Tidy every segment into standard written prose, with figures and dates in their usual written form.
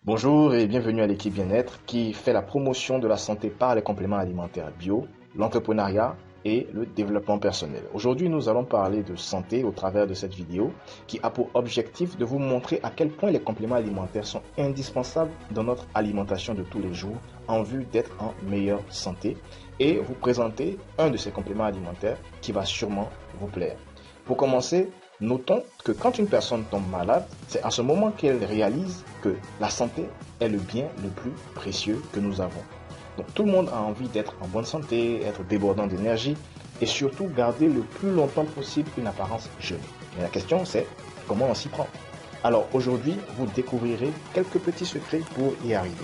Bonjour et bienvenue à l'équipe Bien-être qui fait la promotion de la santé par les compléments alimentaires bio, l'entrepreneuriat et le développement personnel. Aujourd'hui, nous allons parler de santé au travers de cette vidéo qui a pour objectif de vous montrer à quel point les compléments alimentaires sont indispensables dans notre alimentation de tous les jours en vue d'être en meilleure santé et vous présenter un de ces compléments alimentaires qui va sûrement vous plaire. Pour commencer, notons que quand une personne tombe malade, c'est à ce moment qu'elle réalise que la santé est le bien le plus précieux que nous avons. Donc tout le monde a envie d'être en bonne santé, être débordant d'énergie et surtout garder le plus longtemps possible une apparence jeune. Mais la question c'est comment on s'y prend? Alors aujourd'hui, vous découvrirez quelques petits secrets pour y arriver.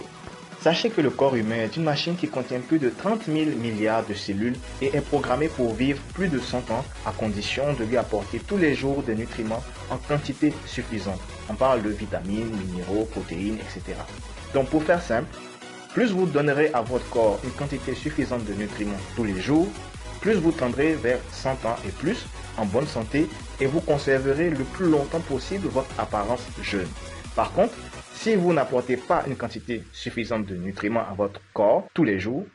Sachez que le corps humain est une machine qui contient plus de 30 000 milliards de cellules et est programmée pour vivre plus de 100 ans à condition de lui apporter tous les jours des nutriments en quantité suffisante. On parle de vitamines, minéraux, protéines, etc. Donc pour faire simple, plus vous donnerez à votre corps une quantité suffisante de nutriments tous les jours, plus vous tendrez vers 100 ans et plus en bonne santé et vous conserverez le plus longtemps possible votre apparence jeune. Par contre, si vous n'apportez pas une quantité suffisante de nutriments à votre corps tous les jours,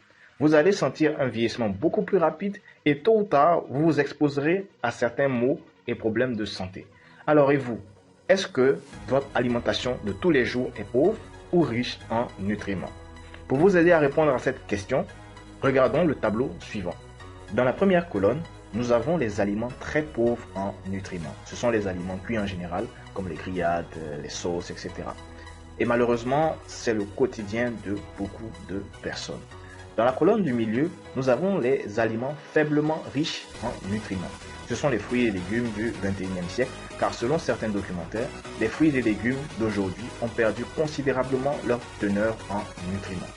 vous allez sentir un vieillissement beaucoup plus rapide et tôt ou tard, vous vous exposerez à certains maux et problèmes de santé. Alors et vous, est-ce que votre alimentation de tous les jours est pauvre ou riche en nutriments? Pour vous aider à répondre à cette question, regardons le tableau suivant. Dans la première colonne, nous avons les aliments très pauvres en nutriments. Ce sont les aliments cuits en général, comme les grillades, les sauces, etc. Et malheureusement, c'est le quotidien de beaucoup de personnes. Dans la colonne du milieu, nous avons les aliments faiblement riches en nutriments. Ce sont les fruits et légumes du 21e siècle, car selon certains documentaires, les fruits et légumes d'aujourd'hui ont perdu considérablement leur teneur en nutriments.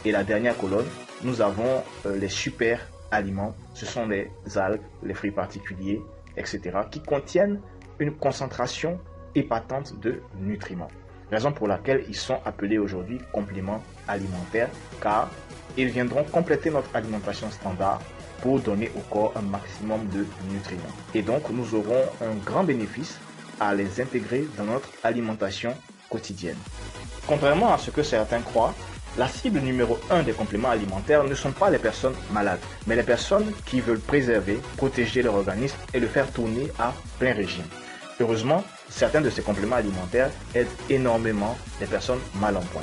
Et la dernière colonne, nous avons les super aliments. Ce sont les algues, les fruits particuliers, etc. qui contiennent une concentration épatante de nutriments. Raison pour laquelle ils sont appelés aujourd'hui compléments alimentaires, car ils viendront compléter notre alimentation standard pour donner au corps un maximum de nutriments. Et donc, nous aurons un grand bénéfice à les intégrer dans notre alimentation quotidienne. Contrairement à ce que certains croient, la cible numéro 1 des compléments alimentaires ne sont pas les personnes malades, mais les personnes qui veulent préserver, protéger leur organisme et le faire tourner à plein régime. Heureusement, certains de ces compléments alimentaires aident énormément les personnes mal en point.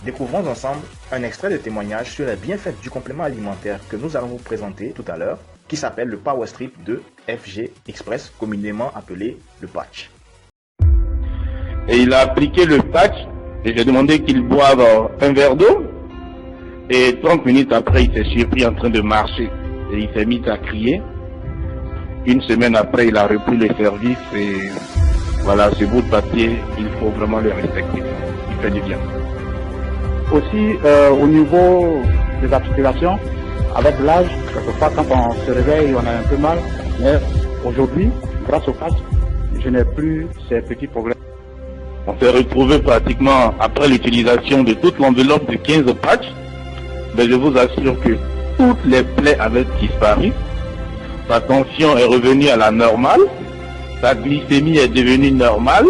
Découvrons ensemble un extrait de témoignage sur les bienfaits du complément alimentaire que nous allons vous présenter tout à l'heure, qui s'appelle le Power Strip de FG Express, communément appelé le patch. Et il a appliqué le patch et j'ai demandé qu'il boive un verre d'eau. Et 30 minutes après, il s'est surpris en train de marcher et il s'est mis à crier. Une semaine après, il a repris le service et voilà, ce bout de papier, il faut vraiment le respecter. Il fait du bien. Aussi, au niveau des articulations, avec l'âge, quelquefois quand on se réveille, on a un peu mal. Mais aujourd'hui, grâce au patch, je n'ai plus ces petits problèmes. On s'est retrouvé pratiquement après l'utilisation de toute l'enveloppe de 15 patchs. Mais je vous assure que toutes les plaies avaient disparu. Sa tension est revenue à la normale. Sa glycémie est devenue normale.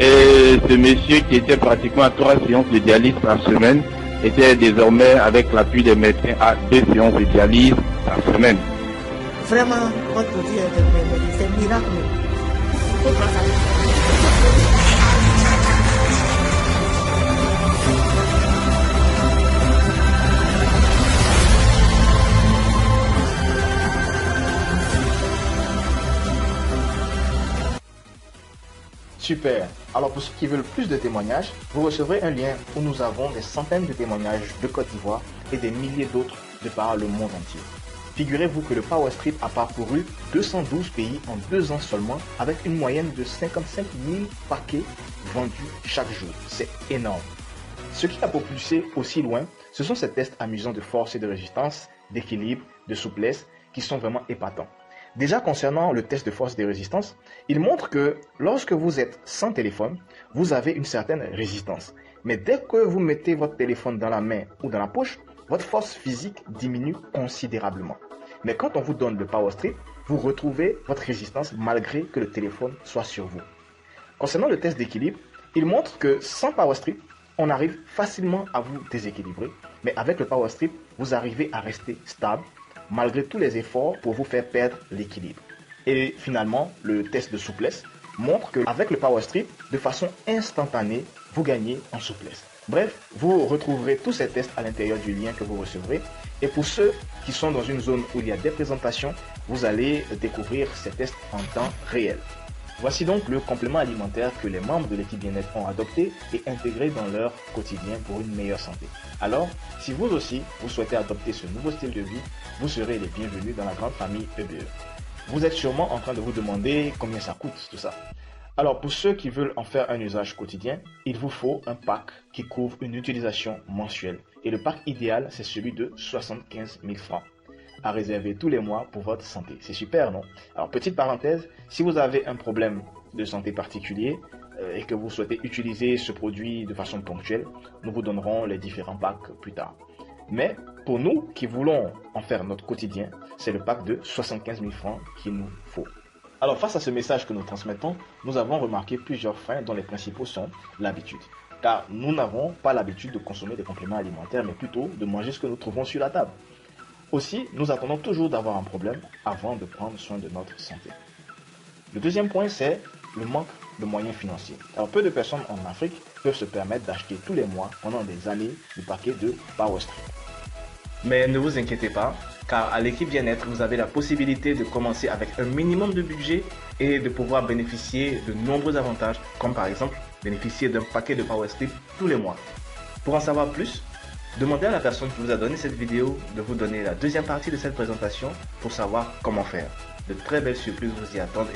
Et ce monsieur qui était pratiquement à 3 séances de dialyse par semaine était désormais, avec l'appui des médecins, à 2 séances de dialyse par semaine. Vraiment, votre Dieu c'est miracle. Super. Alors pour ceux qui veulent plus de témoignages, vous recevrez un lien où nous avons des centaines de témoignages de Côte d'Ivoire et des milliers d'autres de par le monde entier. Figurez-vous que le Power Strip a parcouru 212 pays en 2 ans seulement avec une moyenne de 55 000 paquets vendus chaque jour. C'est énorme. Ce qui a propulsé aussi loin, ce sont ces tests amusants de force et de résistance, d'équilibre, de souplesse qui sont vraiment épatants. Déjà concernant le test de force de résistance, il montre que lorsque vous êtes sans téléphone, vous avez une certaine résistance. Mais dès que vous mettez votre téléphone dans la main ou dans la poche, votre force physique diminue considérablement. Mais quand on vous donne le Power Strip, vous retrouvez votre résistance malgré que le téléphone soit sur vous. Concernant le test d'équilibre, il montre que sans Power Strip, on arrive facilement à vous déséquilibrer, mais avec le Power Strip, vous arrivez à rester stable malgré tous les efforts pour vous faire perdre l'équilibre. Et finalement, le test de souplesse montre qu'avec le Power Strip, de façon instantanée, vous gagnez en souplesse. Bref, vous retrouverez tous ces tests à l'intérieur du lien que vous recevrez. Et pour ceux qui sont dans une zone où il y a des présentations, vous allez découvrir ces tests en temps réel. Voici donc le complément alimentaire que les membres de l'équipe bien-être ont adopté et intégré dans leur quotidien pour une meilleure santé. Alors, si vous aussi, vous souhaitez adopter ce nouveau style de vie, vous serez les bienvenus dans la grande famille EBE. Vous êtes sûrement en train de vous demander combien ça coûte tout ça. Alors, pour ceux qui veulent en faire un usage quotidien, il vous faut un pack qui couvre une utilisation mensuelle. Et le pack idéal, c'est celui de 75 000 francs à réserver tous les mois pour votre santé. C'est super, non? Alors, petite parenthèse, si vous avez un problème de santé particulier et que vous souhaitez utiliser ce produit de façon ponctuelle, nous vous donnerons les différents packs plus tard. Mais pour nous qui voulons en faire notre quotidien, c'est le pack de 75 000 francs qu'il nous faut. Alors, face à ce message que nous transmettons, nous avons remarqué plusieurs freins dont les principaux sont l'habitude. Car nous n'avons pas l'habitude de consommer des compléments alimentaires, mais plutôt de manger ce que nous trouvons sur la table. Aussi, nous attendons toujours d'avoir un problème avant de prendre soin de notre santé. Le deuxième point, c'est le manque de moyens financiers. Alors, peu de personnes en Afrique peuvent se permettre d'acheter tous les mois, pendant des années, du paquet de Power Strip. Mais ne vous inquiétez pas, car à l'équipe bien-être, vous avez la possibilité de commencer avec un minimum de budget et de pouvoir bénéficier de nombreux avantages, comme par exemple bénéficier d'un paquet de Power Strip tous les mois. Pour en savoir plus, demandez à la personne qui vous a donné cette vidéo de vous donner la deuxième partie de cette présentation pour savoir comment faire. De très belles surprises vous y attendent.